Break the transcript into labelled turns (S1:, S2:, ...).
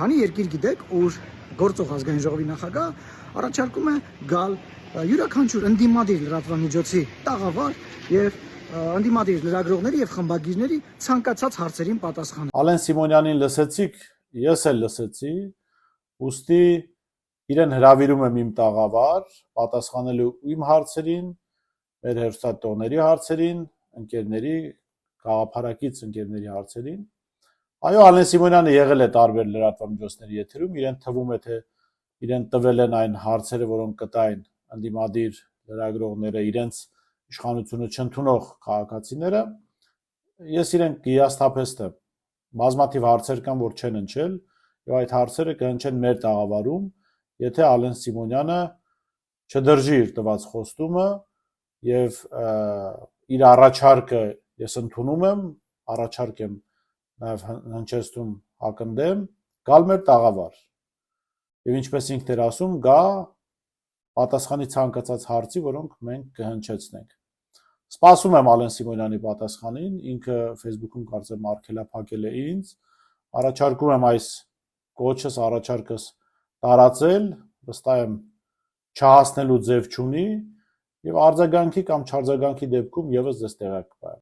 S1: քանի երկիր գիտեք, որ գործող ազգային ժողովի նախագահ առաջարկում է գալ յուրաքանչյուր ընդդիմադիր լրատվամիջոցի տաղավար եւ ընդդիմադիր լրագրողների եւ խմբագիրների ցանկացած հարցերին պատասխանել։
S2: Ալեն Սիմոնյանին լսեցիք, ես էլ լսեցի, ուստի իրեն հրավիրում եմ իմ տաղավար, պատասխանելու իմ հարցերին, մեր հերոստատողների հարցերին, ընկերների, գաղափարակից ընկերների հարցերին։ Այո, Ալեն Սիմոնյանը եղել է տարբեր լրատվամիջոցների եթերում, իրեն թվում է, թե իրեն տվել են այն հարցերը, որոնք կտային ընդդիմադիր լրագրողները, իրենց իշխանությունը չընդունող քաղաքացիները։ Ես իրեն կհիասթափեցնեմ, բազմաթիվ հարցեր կան, որ չեն հնչել, եւ այդ հարցերը կհնչեն մեր տաղավարում, եթե Ալեն Սիմոնյանը չդրժի իր տված խոստումը եւ իր առաջարկը ես ընդունում եմ, առաջարկ եմ նաեւ հնչեցնում ակնդեմ, գալ մեր տաղավար։ Եվ ինչպես ինքն էր ասում, գա պատասխանի ցանկացած հարցի, որոնք մենք կհնչեցնենք։ Սպասում եմ Ալեն Սիմոնյանի պատասխանին, ինքը Facebook-ում կարծեմ արգելափակել է ինձ, առաջարկում եմ այս կոչս, առաջարկս տարածել, վստահ եմ չհասնելու ձև չունի եւ արձագանքի կամ չարձագանքի դեպքում եւս դες տեղակ կպահեմ։